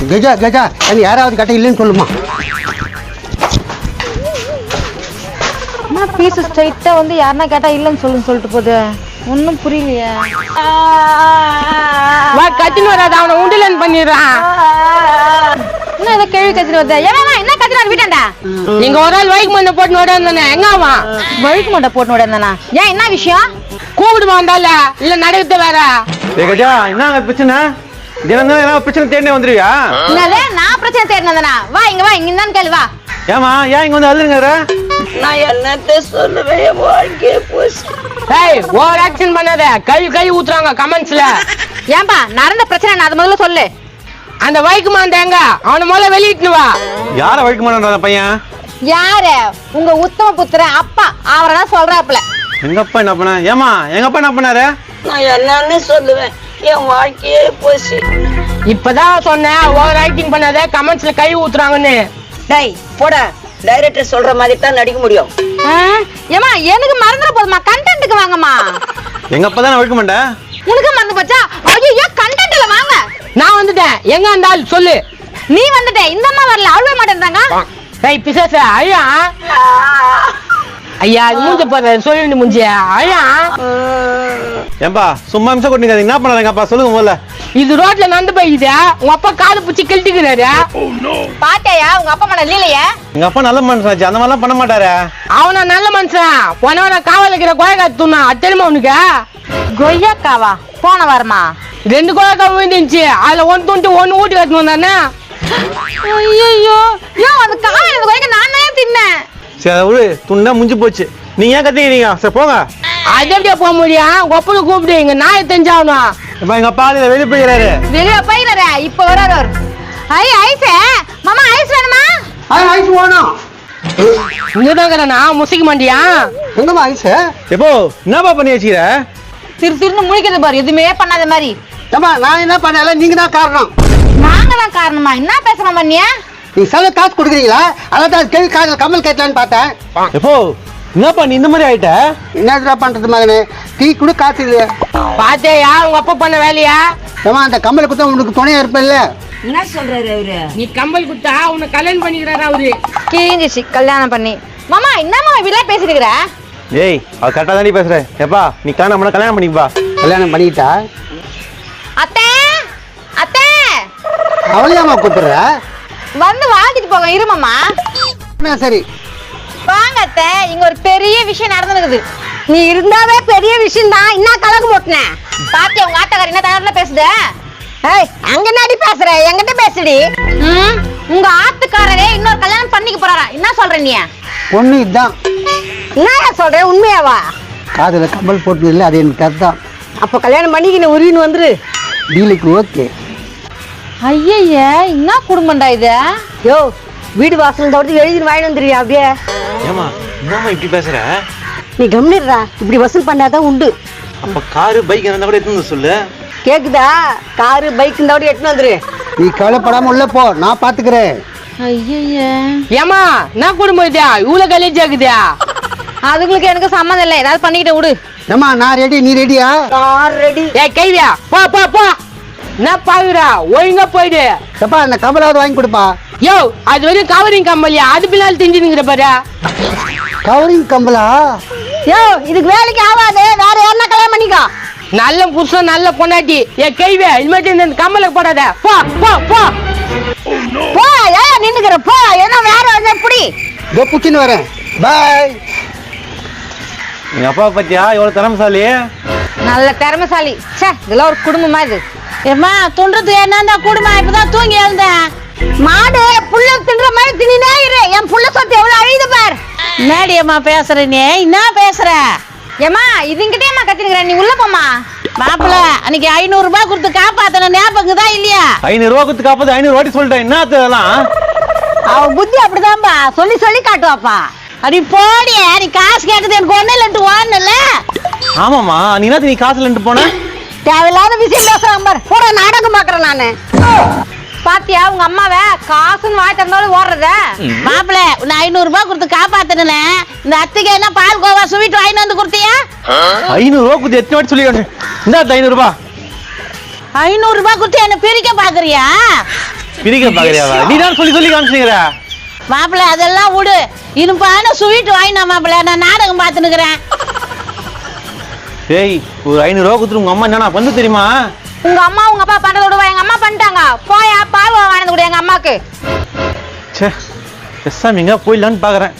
கஜா கஜா அது யாராவது கட்ட இல்லைன்னு சொல்லுமா. பீஸ் ஸ்ட்ரைட்டா வந்து யாருன்னா கேட்டா இல்லன்னு சொல்லிட்டு போகுது. ஒன்னும் புரியலையே. கத்தின்னு வராது, அவனை உண்டிலன் பண்ணிடுறான். என்ன ஏதோ கேள்வி கத்தின்னு வருது. என்ன கத்தினாரு வீட்டாண்டா? நீங்க ஒரு ஆள் வைக்கு மண்டை போட்டு ஓட இருந்தானே, எங்க அவன்? வழுக்கு மண்டை போட்டு ஓட இருந்தானா? ஏன் என்ன விஷயம்? கூப்பிடுமா வந்தால இல்ல நடக்குது வேற. கஜா என்ன பிரச்சனை? தினம் தான் பிரச்சனை தேடினே வந்துருவியா? என்னது நான் பிரச்சனை தேடினதானா? வா இங்க வா, இங்க தான் கேளு வா. ஏமா ஏன் இங்க வந்து அழுதுங்கற? நான் என்னத்த சொல்லுவேன், வாழ்க்கையே போச்சு. ஏய் ஓவர் ஆக்ஷன் பண்ணாத, கை ஊத்துறாங்க கமெண்ட்ஸ்ல. ஏன்பா நடந்த பிரச்சனை நான் அது முதல்ல சொல்லு. அந்த வைக்கு மாந்தேங்க அவனை முதல்ல வெளியிட்டு வா. யார வைக்க மாட்டேன் பையன்? யாரு? உங்க உத்தம புத்திரன் அப்பா. அவரை சொல்றாப்ல. எங்க அப்பா என்ன பண்ண? ஏமா எங்க அப்பா என்ன பண்ணாரு? நான் என்னன்னு சொல்லுவேன், என் வாழ்க்கையே போச்சு. இப்பதான் சொன்னேன் ஓவர் ஆக்டிங் பண்ணாத, கமெண்ட்ஸ்ல கை ஊத்துறாங்கன்னு. டேய் போடா, டைரக்டர் சொல்ற மாதிரி தான் நடிக்க முடியும். ஏமா எனக்கு மறந்துட போதுமா, கண்டென்ட்க்கு வாங்கம்மா. எங்க அப்பா தான் வைக்க மாட்டேன். உனக்கு மறந்து போச்சா? ஐயோ கண்டென்ட்ல வாங்க. நான் வந்துட்டேன், எங்க இருந்தாலும் சொல்லு. நீ வந்துட்ட, இந்த அம்மா வரல, அழுவே மாட்டேன்றாங்க. ஏய் பிசாச ஐயா ஐயா மூஞ்ச பாரு, சொல்லி முடிஞ்சியா ஐயா. ஏம்பா சும்மா நிமிஷம் கொட்டிங்க, என்ன பண்ணாரு எங்க அப்பா சொல்லுங்க முதல்ல. இது ரோட்ல நடந்து போயிது, உங்க அப்பா காது பிடிச்சி கிழட்டிக்கிறாரு. பாத்தியா உங்க அப்பா பண்ண லீலையா? எங்க அப்பா நல்ல மனுஷனாச்சு, அந்த மாதிரிலாம் பண்ண மாட்டாரு. அவனா நல்ல மனுஷன், போனவன காவல் வைக்கிற கோயக்கா தூணா தெரியுமா உனக்கு? கொய்யாக்காவா? போன வாரமா 2 கோயக்கா விழுந்துச்சு, அதுல 1 துண்டு 1 ஊட்டி கட்டணும் வந்தானே. ஐயோ அந்த காவல் கொய்யாக்க நான் தான் தின்னேன். சரி அதை விடு, துண்டா முடிஞ்சு போச்சு. நீங்க ஏன் கத்திக்கிறீங்க? சரி போங்க. அது எப்படியா போக முடியும்? ஒப்பனை கூப்பிட்டு இங்க நாயை தெரிஞ்சாகணும். எங்க அப்பா வெளியே போய்கிறாரு. வெளியே போயிடுற இப்ப வராரு. ஐஸ் மாமா, ஐஸ் வேணுமா? ஐஸ் வேணும். இங்கதாங்கிறனா முசிக்க மாட்டியா? எங்கம்மா ஐஸ்? எப்போ என்னப்பா பண்ணி வச்சுக்கிற? திருன்னு முழிக்கிறது பாரு, எதுவுமே பண்ணாத மாதிரி. ஏம்மா நான் என்ன பண்ணல, நீங்க தான் காரணம். நாங்க தான் காரணமா? என்ன பேசுறோம் பண்ணியா? நீ செலவு காசு கொடுக்குறீங்களா? அதான் கேள்வி காசு கமல் கேட்கலான்னு பார்த்தேன். எப்போ என்னப்பா நீ இந்த மாதிரி ஆயிட்ட? என்ன பண்றது மகனே, டீ கூட காசு இல்லை. பாத்தேயா உங்க அப்பா பண்ண வேலையா? ஏமா அந்த கம்பளை குத்தா உனக்கு துணையா இருப்பேன்ல. என்ன சொல்றாரு அவரு? நீ கம்பல் குத்தா உன்னை கல்யாணம் பண்ணிக்கிறாரு அவரு. கீஞ்சிச்சு கல்யாணம் பண்ணி. மாமா என்னம்மா இப்படிலாம் பேசிருக்கிற? ஏய் அவ கரெக்டா தாண்டி பேசுற. எப்பா நீ கல்யாணம் பண்ணிப்பா. கல்யாணம் பண்ணிக்கிட்டா அத்தை அத்தை அவளையாமா கூப்பிடுற? வந்து வாழ்த்திட்டு போங்க இருமாமா. சரி வாங்க அத்தை, இங்க ஒரு பெரிய விஷயம் நடந்துருக்குது. நீ இருந்தாவே பெரிய விஷயம் தான். என்ன கலக்கு போட்டுனேன் பாத்தியா? உங்க ஆட்டக்காரி என்ன தயாரில பேசுத? ஏய் அங்க என்னடி பேசுற? என்கிட்ட பேசுடி. உங்க ஆத்துக்காரரே இன்னொரு கல்யாணம் பண்ணிக்க போறாரா? என்ன சொல்ற நீ? பொண்ணு இதுதான். என்ன சொல்ற? உண்மையாவா? காதுல கம்பல் போட்டு இல்லை, அது எனக்கு அதுதான். அப்ப கல்யாணம் பண்ணிக்கின உரின்னு வந்துரு. டீலுக்கு ஓகே. ஐயா என்ன குடும்பம்டா இது? யோ வீடு வாசல் தவிர்த்து எழுதி வாங்கிட்டு வந்துருவியா? அப்படியே ஏமா என்னம்மா இப்படி பேசுற? நீ கம்னிடுறா, இப்படி வசூல் பண்ணாதான் உண்டு. அப்ப காரு பைக் இருந்தா கூட எடுத்து வந்து சொல்லு. கேக்குதா? காரு பைக் இந்த எடுத்துன்னு வந்துரு. நீ கவலைப்படாம உள்ள போ, நான் பாத்துக்கிறேன். ஐயா ஏமா என்ன குடும்பம் இதா இவ்வளவு கலேஜ் ஆகுதா? அதுங்களுக்கு எனக்கு சம்மந்தம் இல்லை, ஏதாவது பண்ணிக்கிட்ட விடு. ஏமா நான் ரெடி, நீ ரெடியா? ரெடி. ஏய் கைவியா போ போ போ. என்ன பாக்குறா? ஒழுங்கா போயிடு. எப்பா அந்த கம்பலாவது வாங்கி கொடுப்பா. யோ அது வரையும் கவரிங் கம்பல்யா, அது பின்னால் தெரிஞ்சுங்கிற பாரு. கவரிங் கம்பலா? யோ இதுக்கு வேலைக்கு ஆகாது, வேற யாருன்னா கல்யாணம் பண்ணிக்கோ. நல்ல புருஷன் நல்ல பொண்டாட்டி. ஏ கைவியா இனிமேட்டு இந்த கம்பலை போடாத. போ போ போ போ. ஏன் நின்னுக்கிற? போ. என்ன வேற வந்து எப்படி? இதோ புச்சின்னு வரேன். பாய். எங்க அப்பா பத்தியா எவ்வளவு திறமைசாலி. நல்ல திறமைசாலி. சே இதெல்லாம் ஒரு குடும்பமா இது? ஏமா துண்டுறது என்னன்னா குடும்பம். இப்பதான் தூங்கி எழுந்தேன். மாடு புள்ள தின்ற மாதிரி திணினே இரு. என் புள்ள சொத்து எவ்வளவு அழியுது பார். மேடியம்மா பேசுற நீ என்ன பேசுற? ஏமா இதுங்கிட்டேமா கத்தினுக்கிற? நீ உள்ள போமா. மாப்பிள்ள அன்னைக்கு 500 ரூபாய் கொடுத்து காப்பாத்தன ஞாபகம் தான் இல்லையா? 500 ரூபா கொடுத்து காப்பாது 500 வாட்டி சொல்லிட்டேன். என்ன அதெல்லாம்? அவ புத்தி அப்படிதான்பா, சொல்லி சொல்லி காட்டுவாப்பா. அடி போடிய, நீ காசு கேட்டது எனக்கு ஒண்ணு இல்லட்டு வாங்கல. ஆமாமா நீ என்ன நீ காசுல இருந்து போன? தேவையில்லாத விஷயம் பேசுறான் பாரு. போற நாடகம் பாக்குறேன் நானு. பாத்தியா உங்க அம்மாவை காசுன்னு வாய் திறந்தாலும் ஓடுறத? மாப்பிள்ள உன்னை 500 ரூபாய் கொடுத்து காப்பாத்தன இந்த அத்திக்கு என்ன பால் கோவா ஸ்வீட் வாங்கி வந்து கொடுத்தியா? 500 ரூபா கொடுத்து எத்தனை வாட்டி சொல்லிடுறேன். இந்த 500 ரூபாய் 500 ரூபாய் கொடுத்து என்ன பிரிக்க பாக்குறியா? பிரிக்க பாக்குறியாவா? நீ தான் சொல்லி சொல்லி காமிச்சுக்கிற. மாப்பிள்ள அதெல்லாம் விடு, இனிப்பான ஸ்வீட் வாங்கினா மாப்பிள்ள, நான் நாடகம் பார்த்துனுக்குறேன். டேய் ஒரு 500 ரூபா கொடுத்துட்டு உங்க அம்மா என்னன்னா பண்ணு தெரியுமா? உங்க அம்மா உங்க அப்பா பண்றத விடுவா, எங்க அம்மா பண்ணிட்டாங்க. போயா பால் வாங்கினது கூட எங்க அம்மாக்கு. ச்சே, பேசாம எங்க போயிடலான்னு பாக்குறேன்.